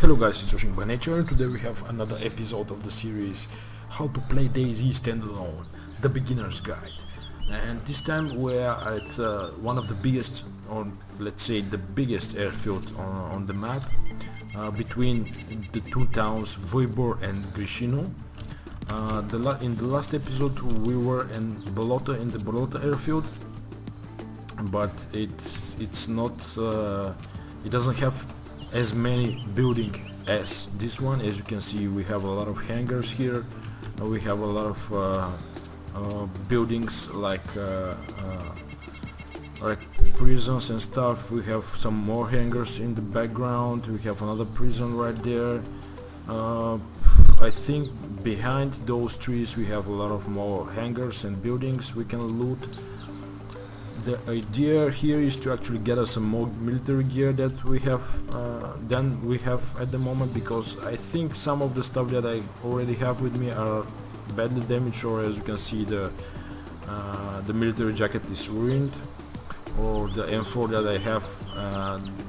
Hello guys, it's Rushing by Nature, and today we have another episode of the series How to Play DayZ Standalone, the Beginner's Guide. And this time we are at one of the biggest, or let's say the biggest airfield on the map, between the two towns Voibor and Grishino. In the last episode we were in the Bolota airfield, but it's not, it doesn't have as many buildings as this one. As you can see, we have a lot of hangars here. We have a lot of buildings like prisons and stuff. We have some more hangars in the background. We have another prison right there. I think behind those trees we have a lot of more hangars and buildings we can loot. The idea here is to actually get us some more military gear that we have than we have at the moment, because I think some of the stuff that I already have with me are badly damaged, or as you can see the military jacket is ruined, or the M4 that I have,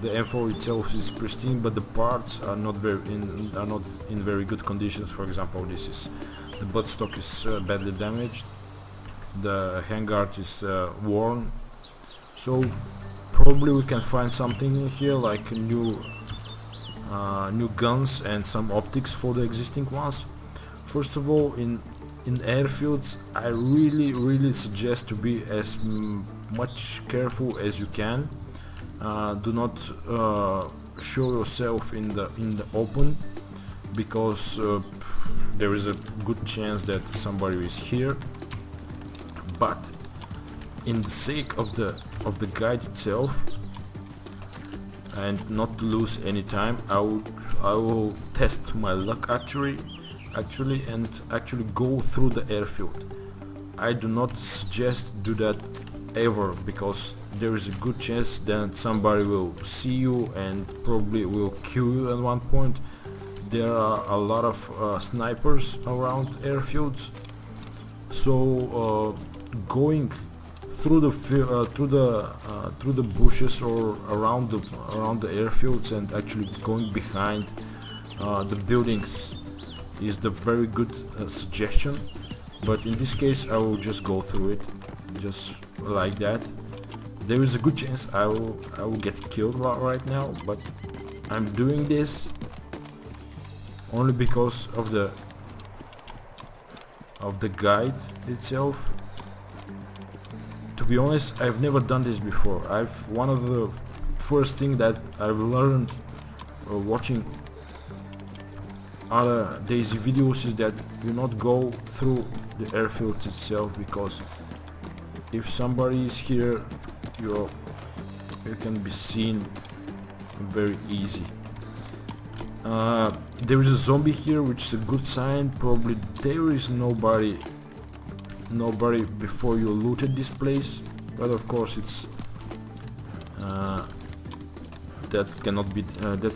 the M4 itself is pristine, but the parts are not in very good conditions. For example, the buttstock is badly damaged, the handguard is worn. So probably we can find something in here like new guns and some optics for the existing ones. First of all, in airfields I really suggest to be as much careful as you can. Do not show yourself in the open, because there is a good chance that somebody is here. But in the sake of the guide itself, and not to lose any time, I will test my luck actually go through the airfield. I do not suggest do that ever, because there is a good chance that somebody will see you and probably will kill you at one point. There are a lot of snipers around airfields, so going through the bushes or around the airfields and actually going behind the buildings is the very good suggestion. But in this case I will just go through it just like that. There is a good chance I will get killed right now, but I'm doing this only because of the guide itself. To be honest, I've never done this before. One of the first thing that I've learned watching other DayZ videos is that do not go through the airfields itself, because if somebody is here, you can be seen very easy. There is a zombie here, which is a good sign. Probably there is nobody before you looted this place, but of course it's that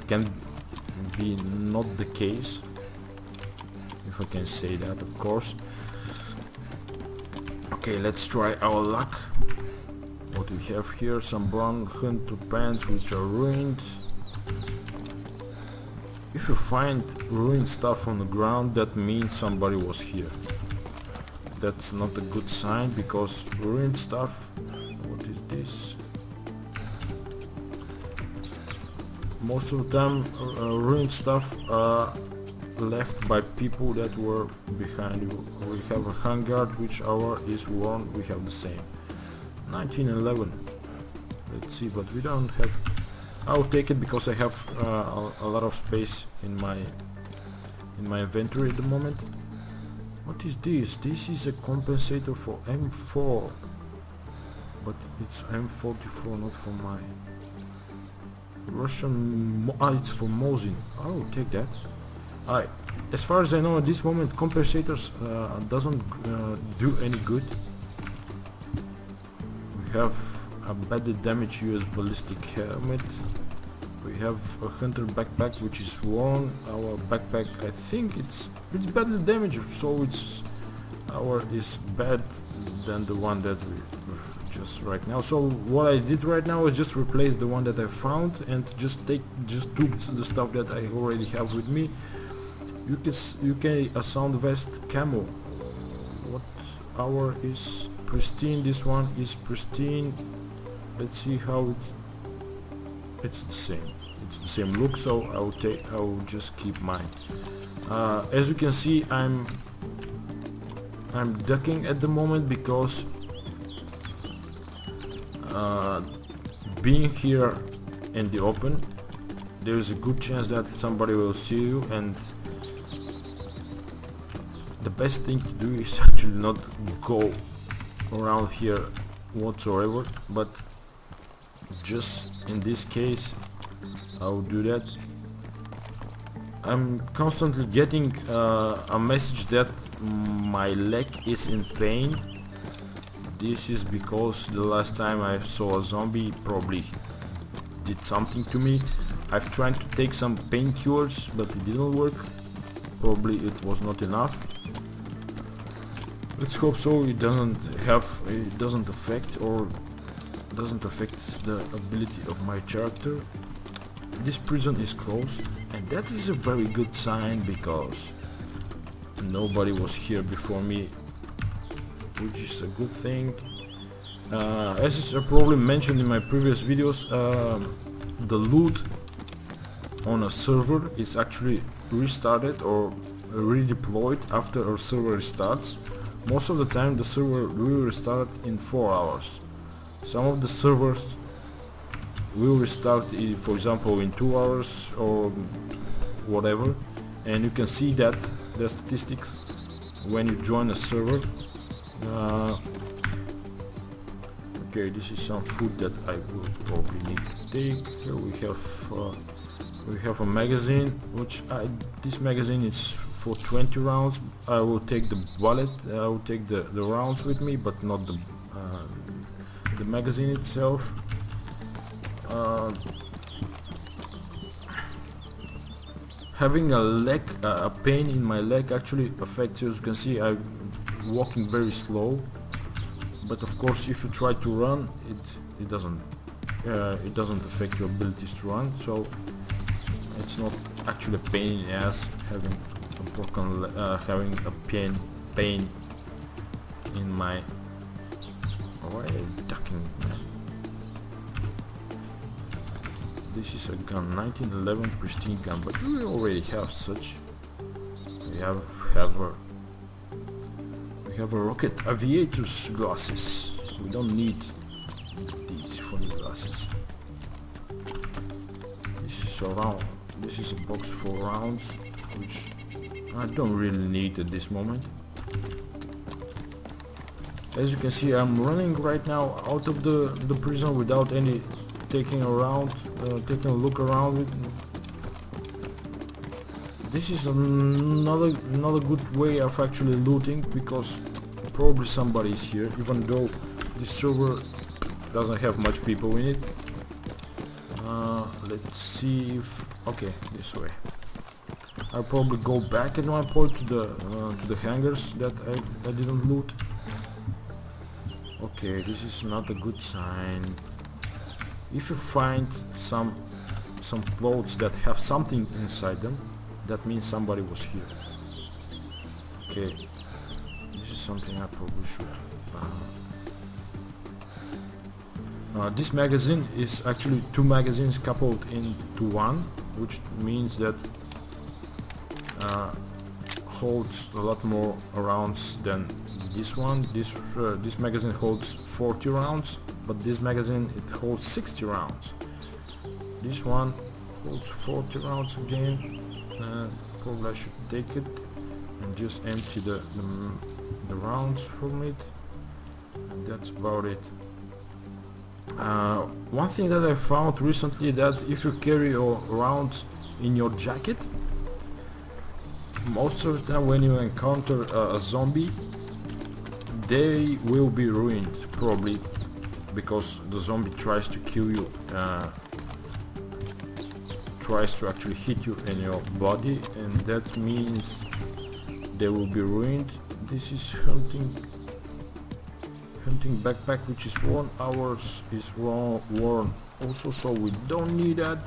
can be not the case, if I can say that, of course. Okay, let's try our luck. What we have here: some brown hunter pants which are ruined. If you find ruined stuff on the ground, that means somebody was here. That's not a good sign, because ruined stuff, what is this? Most of the time ruined stuff are left by people that were behind you. We have a handguard which our is worn, we have the same. 1911. Let's see, but we don't have. I'll take it because I have a lot of space in my inventory at the moment. What is this? This is a compensator for M4, but it's M44, not for my Russian. It's for Mosin. I'll take that. As far as I know, at this moment, compensators doesn't do any good. We have a badly damaged US ballistic helmet. We have a hunter backpack which is worn. Our backpack, I think it's badly damaged, so our is bad than the one that we just right now. So what I did right now is just replace the one that I found and just took the stuff that I already have with me. UK a sound vest camo. What our is pristine? This one is pristine. Let's see how it's the same. It's the same look, so I will just keep mine. As you can see, I'm ducking at the moment because being here in the open, there is a good chance that somebody will see you, and the best thing to do is actually not go around here whatsoever, but just in this case I'll do that. I'm constantly getting a message that my leg is in pain. This is because the last time I saw a zombie probably did something to me. I've tried to take some painkillers, but it didn't work. Probably it was not enough. Let's hope so. It doesn't affect the ability of my character. This prison is closed, and that is a very good sign because nobody was here before me, which is a good thing. As I probably mentioned in my previous videos, the loot on a server is actually restarted or redeployed after a server restarts. Most of the time the server will restart in 4 hours. Some of the servers will restart, for example, in 2 hours or whatever, and you can see that the statistics when you join a server. Okay, this is some food that I will probably need to take. Here we have a magazine, which this magazine is for 20 rounds. I will take the bullet, I will take the rounds with me, but not the magazine itself. Having a pain in my leg actually affects you. As you can see, I'm walking very slow, but of course if you try to run, it doesn't affect your abilities to run, so it's not actually a pain in the ass having a broken having a pain in my... Why are you ducking, man? This is a gun, 1911 pristine gun, but we already have such. We have a rocket aviator's glasses. We don't need these funny glasses. This is a round. This is a box for rounds, which I don't really need at this moment. As you can see, I'm running right now out of the prison without any taking a look around. This is another good way of actually looting, because probably somebody is here, even though this server doesn't have much people in it. Let's see if... okay, this way. I'll probably go back at one point to the hangars that I didn't loot. Okay, this is not a good sign. If you find some clothes that have something inside them, that means somebody was here. Okay, this is something I probably should. This magazine is actually 2 magazines coupled into one, which means that holds a lot more rounds than this one. This magazine holds 40 rounds, but this magazine it holds 60 rounds. This one holds 40 rounds again. Probably I should take it and just empty the rounds from it, and that's about it. One thing that I found recently, that if you carry your rounds in your jacket, most of the time when you encounter a zombie, they will be ruined, probably because the zombie tries to kill you, tries to actually hit you in your body, and that means they will be ruined. This is hunting hunting backpack which is worn. Ours is worn also, so we don't need that.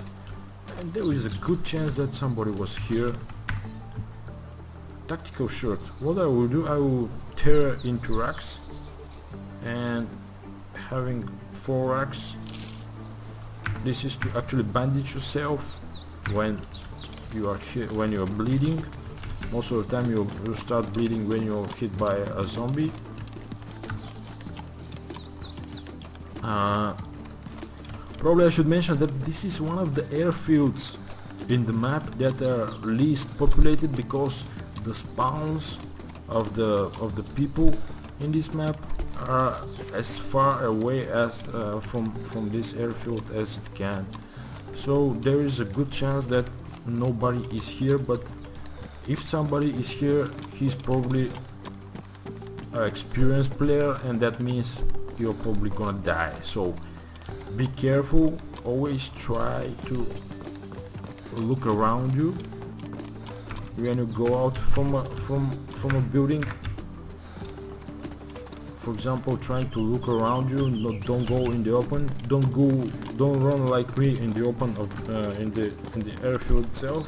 And there is a good chance that somebody was here. Tactical shirt. What I will do, I will tear into racks, and having 4 racks, this is to actually bandage yourself when you are bleeding. Most of the time you start bleeding when you're hit by a zombie. Probably I should mention that this is one of the airfields in the map that are least populated, because the spawns of the people in this map are as far away as from this airfield as it can. So there is a good chance that nobody is here, but if somebody is here, he's probably an experienced player, and that means you're probably gonna die. So be careful, always try to look around you when you go out from a building. For example, trying to look around you, don't go in the open, don't run like me in the open of in the airfield itself,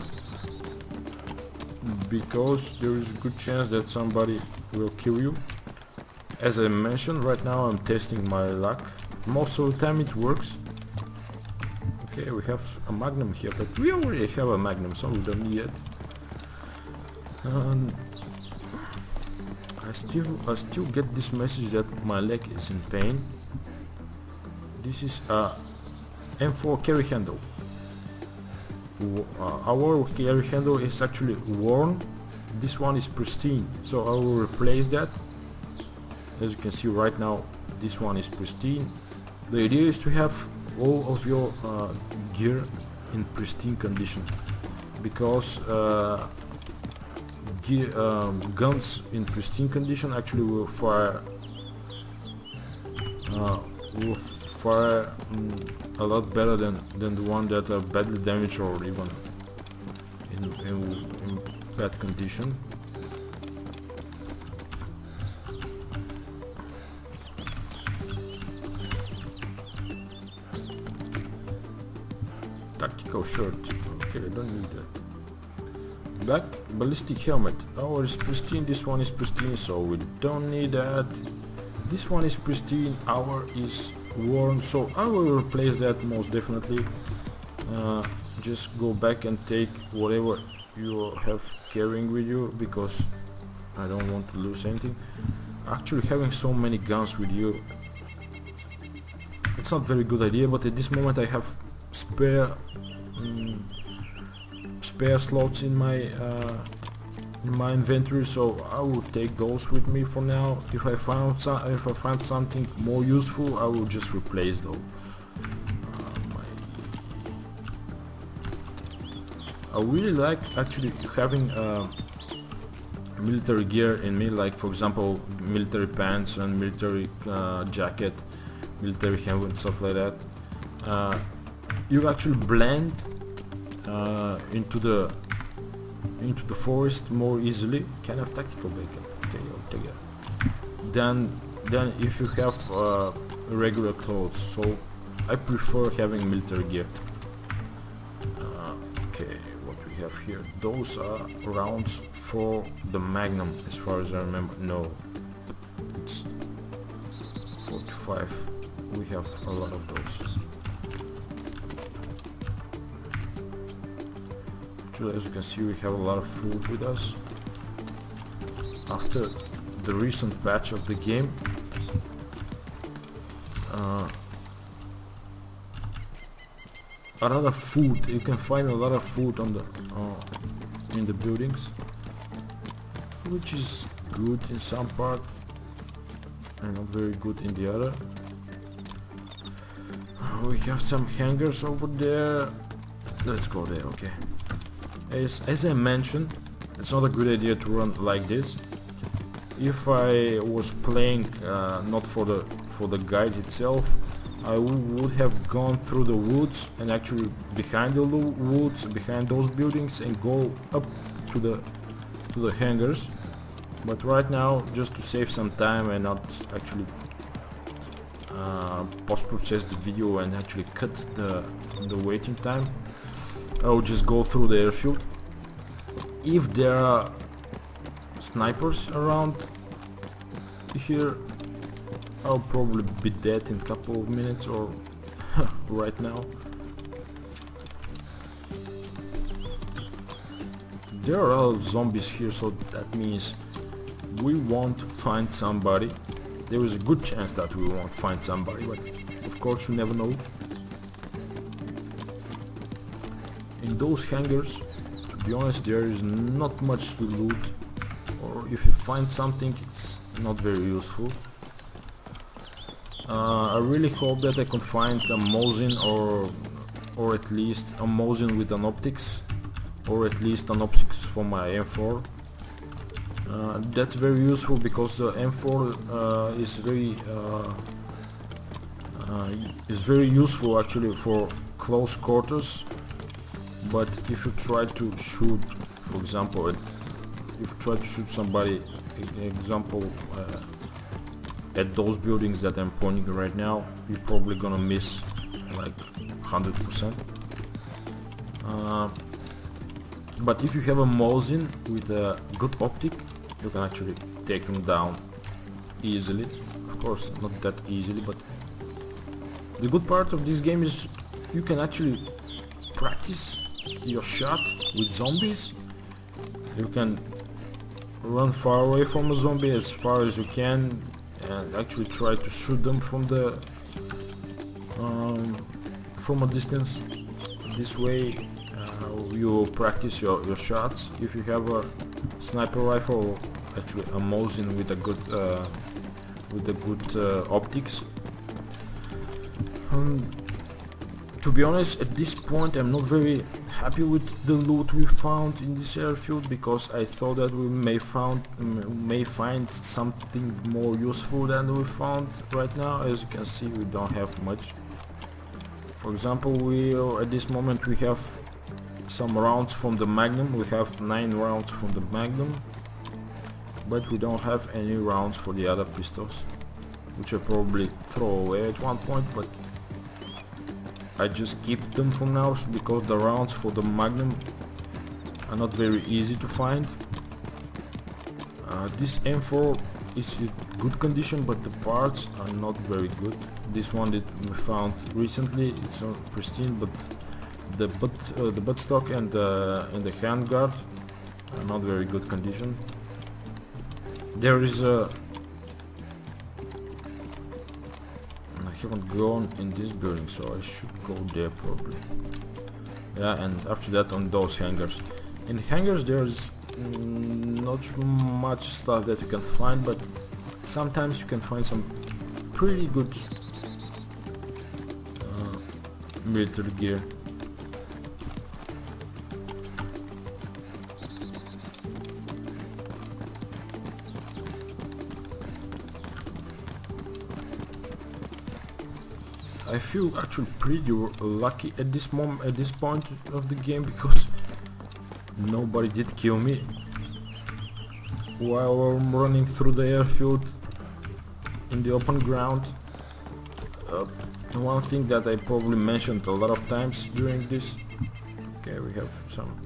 because there is a good chance that somebody will kill you. As I mentioned, right now I'm testing my luck. Most of the time it works. Okay, we have a magnum here, but we already have a magnum, so we don't need it. I still get this message that my leg is in pain. This is a M4 carry handle. Our carry handle is actually worn. This one is pristine, so I will replace that. As you can see right now, this one is pristine. The idea is to have all of your gear in pristine condition, because guns in pristine condition actually will fire a lot better than the one that are badly damaged or even in bad condition. Tactical shirt. Okay, I don't need that. Black ballistic helmet. Ours is pristine, this one is pristine, so we don't need that. This one is pristine, our is worn, so I will replace that most definitely. Just go back and take whatever you have carrying with you, because I don't want to lose anything. Actually, having so many guns with you, it's not a very good idea, but at this moment I have spare slots in my inventory, so I will take those with me for now. If I find something more useful, I will just replace those. I really like actually having military gear in me, like for example military pants and military jacket, military helmet and stuff like that. You actually blend into the forest more easily. Kind of tactical bacon. Okay, I'll take it. Then if you have regular clothes, so I prefer having military gear. Okay, what we have here? Those are rounds for the Magnum, as far as I remember. No, it's 45. We have a lot of those. As you can see, we have a lot of food with us. After the recent patch of the game, a lot of food. You can find a lot of food on the in the buildings, which is good in some part and not very good in the other. We have some hangars over there. Let's go there. Okay. As I mentioned, it's not a good idea to run like this. If I was playing not for the guide itself, I would have gone through the woods and actually behind the woods, behind those buildings, and go up to the hangars. But right now, just to save some time and not actually post-process the video and actually cut the waiting time, I'll just go through the airfield. If there are snipers around here, I'll probably be dead in a couple of minutes or right now. There are a lot of zombies here, so that means we won't find somebody. There is a good chance that we won't find somebody, but of course you never know. In those hangars, to be honest, there is not much to loot, or if you find something, it's not very useful. I really hope that I can find a Mosin or at least a Mosin with an optics, or at least an optics for my M4. That's very useful because the M4 is very useful actually for close quarters. But if you try to shoot, for example, if you try to shoot somebody, example, at those buildings that I'm pointing right now, you're probably gonna miss like 100%. But if you have a Mosin with a good optic, you can actually take them down easily. Of course, not that easily, but the good part of this game is you can actually practice your shot with zombies. You can run far away from a zombie as far as you can and actually try to shoot them from a distance. This way you practice your shots. If you have a sniper rifle, or actually a Mosin with a good optics. To be honest, at this point I'm not very happy with the loot we found in this airfield, because I thought that we may find something more useful than we found right now. As you can see, we don't have much. For example, at this moment we have some rounds from the Magnum. We have 9 rounds from the Magnum, but we don't have any rounds for the other pistols, which I probably throw away at one point, but I just keep them for now because the rounds for the Magnum are not very easy to find. This M4 is in good condition, but the parts are not very good. This one that we found recently, it's not pristine, but the buttstock and the handguard are not very good condition. There is a... I haven't gone in this building, so I should go there probably. Yeah, and after that on those hangars. In hangars there's not much stuff that you can find, but sometimes you can find some pretty good military gear. I feel actually pretty lucky at this point of the game, because nobody did kill me while I'm running through the airfield in the open ground. One thing that I probably mentioned a lot of times during this. Okay, we have some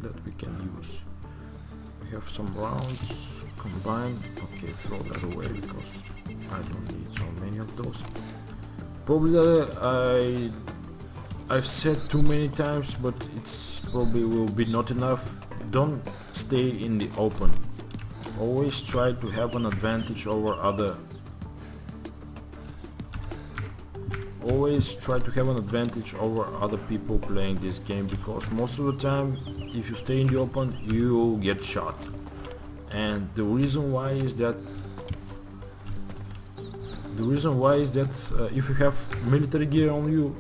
that we can use. We have some rounds combined. Okay, throw that away because I don't need so many of those. Probably I've said too many times, but it's probably will be not enough. Don't stay in the open. Always try to have an advantage over other. Always try to have an advantage over other people playing this game, because most of the time, if you stay in the open, you will get shot. And the reason why is that if you have military gear on you,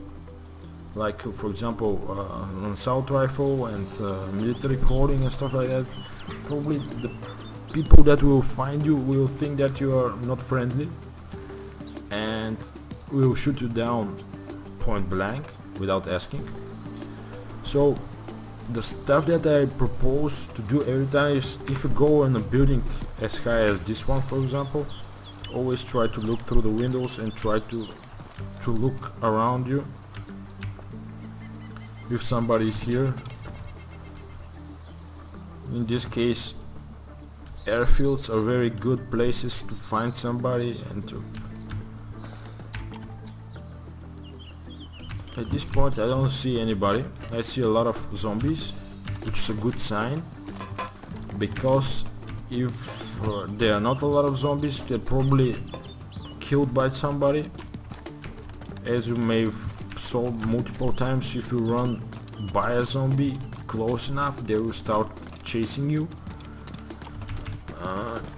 like for example an assault rifle and military clothing and stuff like that, probably the people that will find you will think that you are not friendly and will shoot you down point blank without asking. So the stuff that I propose to do every time is, if you go in a building as high as this one, for example, always try to look through the windows and try to look around you if somebody is here. In this case, airfields are very good places to find somebody and to... At this point I don't see anybody. I see a lot of zombies, which is a good sign, because if there are not a lot of zombies, they're probably killed by somebody. As you may have saw multiple times, if you run by a zombie close enough, they will start chasing you.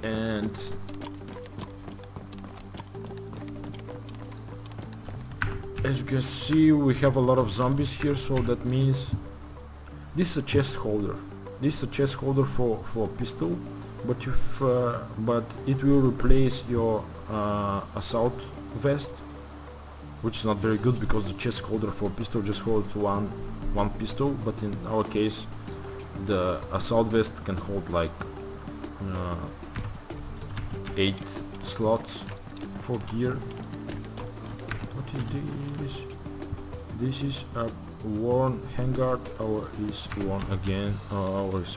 And as you can see, we have a lot of zombies here, so that means this is a chest holder. This is a chest holder for a pistol, but if but it will replace your assault vest, which is not very good because the chest holder for pistol just holds one pistol, but in our case the assault vest can hold like 8 slots for gear. What is this? This is a worn handguard. Our is worn again. Our is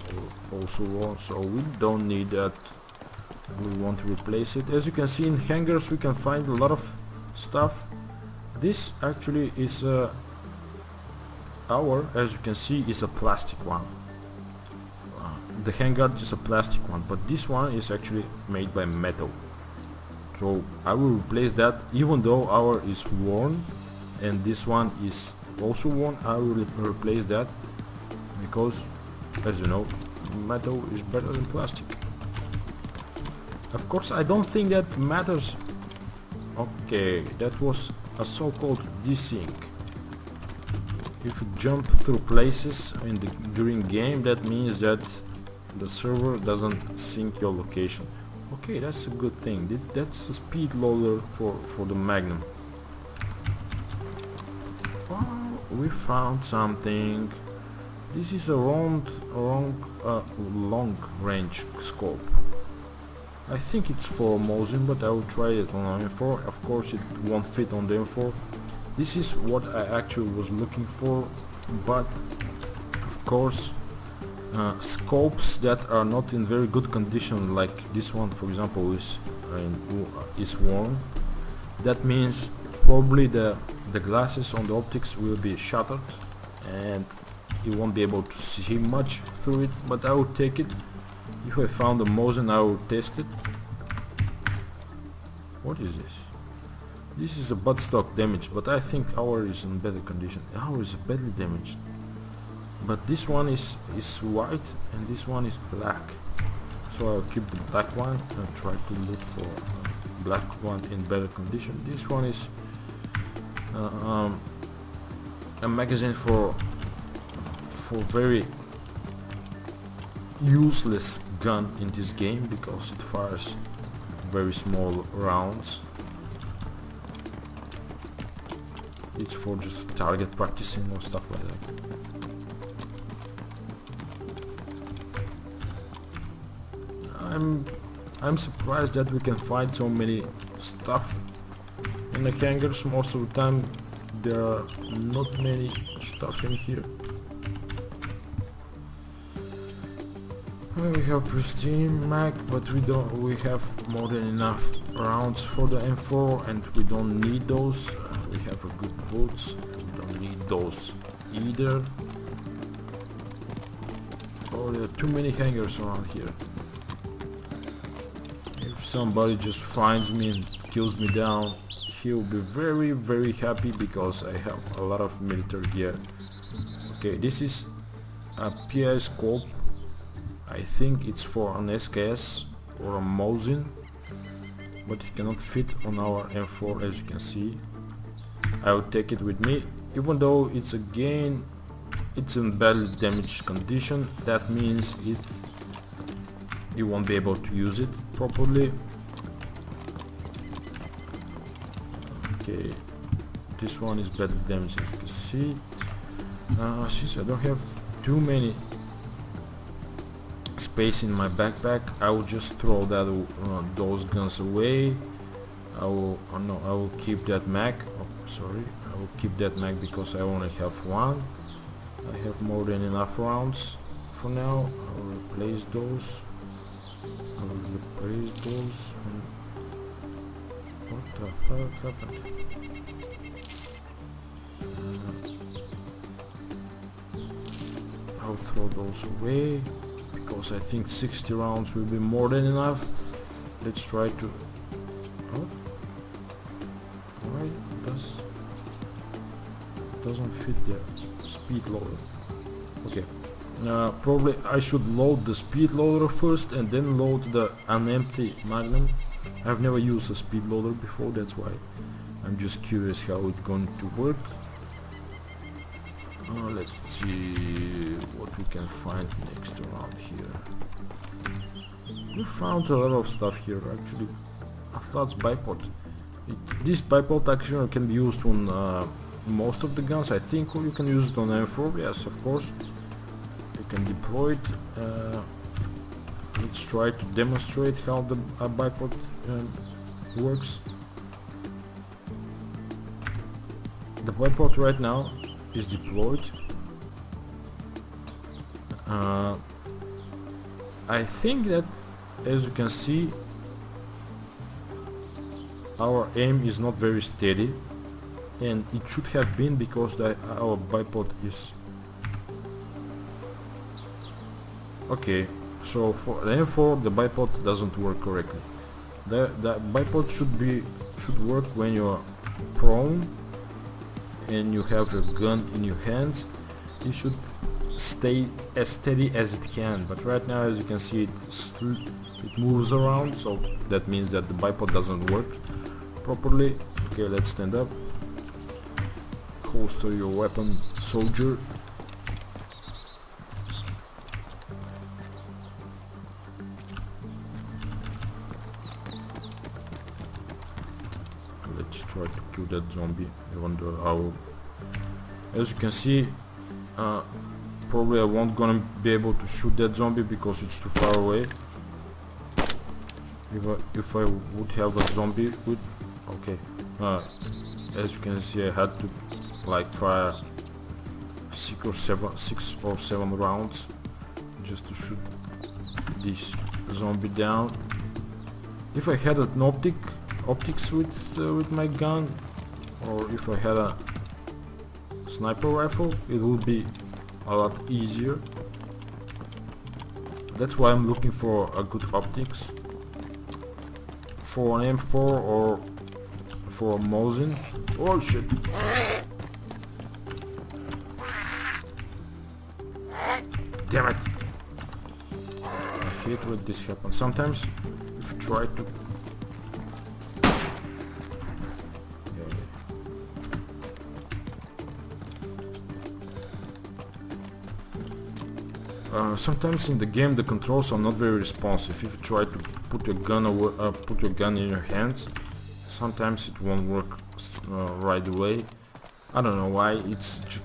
also worn, so we don't need that. We want to replace it. As you can see, in hangars we can find a lot of stuff. This actually is as you can see, is a plastic one. The handguard is a plastic one, but this one is actually made by metal. So I will replace that, even though our is worn and this one is also worn. I will replace that because, as you know, metal is better than plastic. Of course, I don't think that matters. Okay, that was a so-called desync. If you jump through places during game, that means that the server doesn't sync your location. Okay, that's a good thing. That's a speed loader for the Magnum. Oh, we found something. This is a long range scope. I think it's for Mosin, but I will try it on M4. Of course it won't fit on the M4. This is what I actually was looking for, but of course scopes that are not in very good condition, like this one for example, is worn. That means probably the glasses on the optics will be shattered and you won't be able to see much through it, but I will take it. If I found a Mosin, I will test it. What is this? This is a buttstock damage, but I think our is in better condition. Our is badly damaged. But this one is white and this one is black. So I'll keep the black one and try to look for a black one in better condition. This one is a magazine for very useless gun in this game because it fires very small rounds. It's for just target practicing or stuff like that. I'm surprised that we can find so many stuff in the hangars. Most of the time there are not many stuff in here. We have pristine mag, but we have more than enough rounds for the M4 and we don't need those. We have a good boots, we don't need those either. Oh, there are too many hangars around here. If somebody just finds me and kills me down, he'll be very, very happy because I have a lot of military gear. Okay, this is a PI scope. I think it's for an SKS or a Mosin, but it cannot fit on our M4, as you can see. I will take it with me, even though it's in badly damaged condition. That means you won't be able to use it properly. Okay, this one is badly damaged, as you can see. Since I don't have too many space in my backpack, I will just throw those guns away I will keep that mag. Oh, sorry, I will keep that mag because I only have one. I have more than enough rounds for now. I'll replace those. And what the fuck happened? I'll throw those away because I think 60 rounds will be more than enough. Let's try to... Oh, why doesn't fit the speed loader? Okay, probably I should load the speed loader first and then load the unempty Magnum. I've never used a speed loader before, that's why I'm just curious how it's going to work. Let's see what we can find next around here. We found a lot of stuff here actually. Atlas bipod. This bipod actually can be used on most of the guns, I think, or you can use it on M4, yes, of course. You can deploy it. Let's try to demonstrate how the bipod works. The bipod right now is deployed. I think that, as you can see, our aim is not very steady, and it should have been because our bipod is okay. So for the M4 the bipod doesn't work correctly. The bipod should work when you're prone and you have your gun in your hands. It should stay as steady as it can, but right now, as you can see, it moves around, so that means that the bipod doesn't work properly. Okay, let's stand up. Holster your weapon, soldier. Let's try to kill that zombie, even though I will. As you can see, probably I won't gonna be able to shoot that zombie because it's too far away. If I would have a zombie with, okay, as you can see, I had to like fire 6 or 7 rounds just to shoot this zombie down. If I had an optics with my gun, or if I had a sniper rifle, it would be a lot easier. That's why I'm looking for a good optics for an M4 or for a Mosin. Oh shit! Damn it! I hate when this happens. Sometimes if you try to sometimes in the game the controls are not very responsive. If you try to put your gun in your hands, sometimes it won't work right away. I don't know why.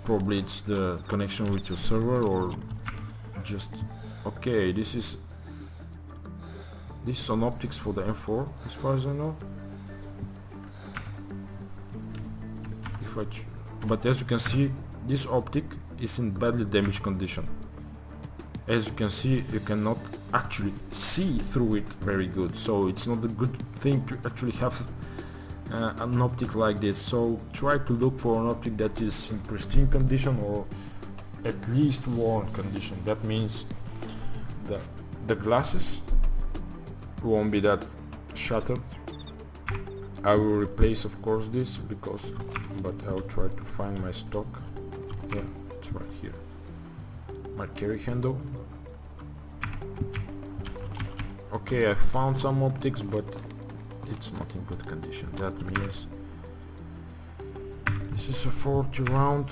Probably it's the connection with your server, or just okay. This is an optics for the M4, as far as I know. But as you can see, this optic is in badly damaged condition. As you can see, you cannot actually see through it very good, so it's not a good thing to actually have an optic like this. So try to look for an optic that is in pristine condition, or at least worn condition. That means the glasses won't be that shattered. I will replace, of course, this but I'll try to find my stock. Yeah, it's right here. My carry handle. Okay, I found some optics, but it's not in good condition. That means this is a 40 round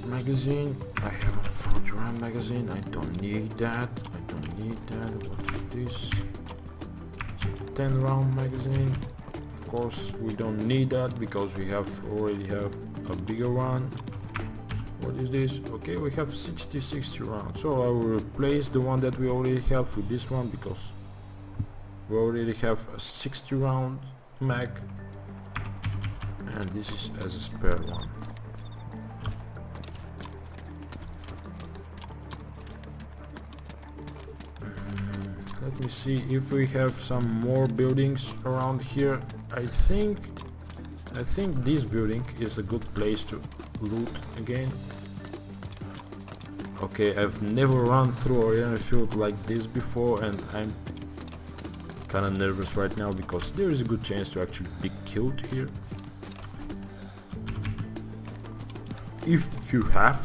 magazine. I have a 40 round magazine. I don't need that. What is this? It's a 10 round magazine. Of course, we don't need that because we already have a bigger one. What is this? Okay, we have 60 rounds, so I will replace the one that we already have with this one because we already have a 60 round mag and this is as a spare one. Let me see if we have some more buildings around here. I think this building is a good place to loot again. Okay, I've never run through an airfield like this before, and I'm kinda nervous right now because there is a good chance to actually be killed here. If you have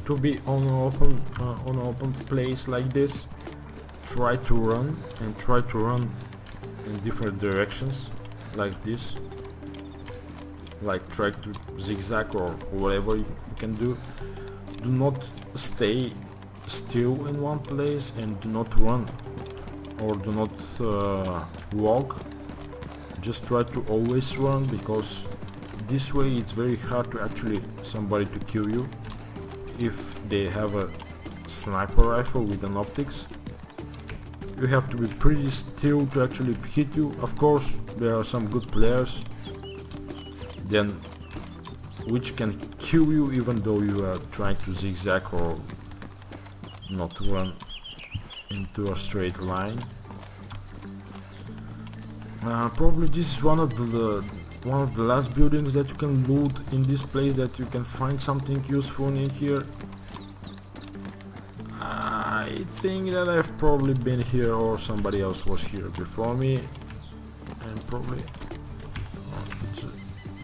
to be on an open place like this, try to run, and try to run in different directions like this, like try to zigzag or whatever you can do. Do not stay still in one place, and do not run or do not walk. Just try to always run, because this way it's very hard to actually somebody to kill you if they have a sniper rifle with an optics. You have to be pretty still to actually hit you. Of course, there are some good players then which can kill you even though you are trying to zigzag or not run into a straight line. Probably this is one of the last buildings that you can loot in this place, that you can find something useful in here. I think that I've probably been here, or somebody else was here before me, and probably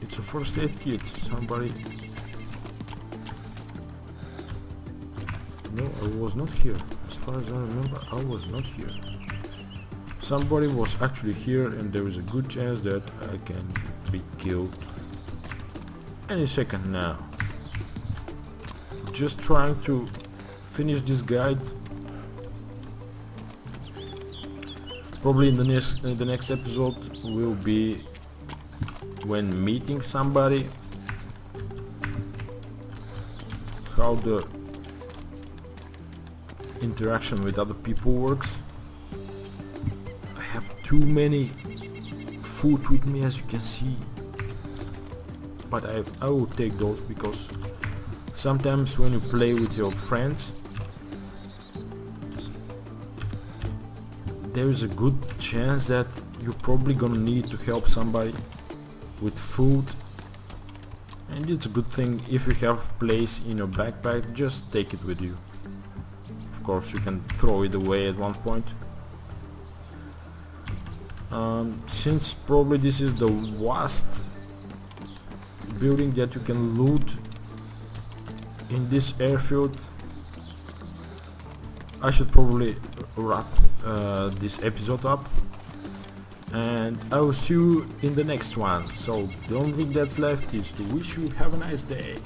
it's a first aid kit. Somebody. No, I was not here. As far as I remember, I was not here. Somebody was actually here, and there is a good chance that I can be killed any second now. Just trying to finish this guide. Probably in the next episode will be when meeting somebody, how the interaction with other people works. I have too many food with me, as you can see, but I will take those, because sometimes when you play with your friends, there is a good chance that you're probably gonna need to help somebody with food, and it's a good thing if you have place in your backpack, just take it with you. Of course, you can throw it away at one point. Since probably this is the last building that you can loot in this airfield, I should probably wrap this episode up, and I will see you in the next one. So the only thing that's left is to wish you have a nice day.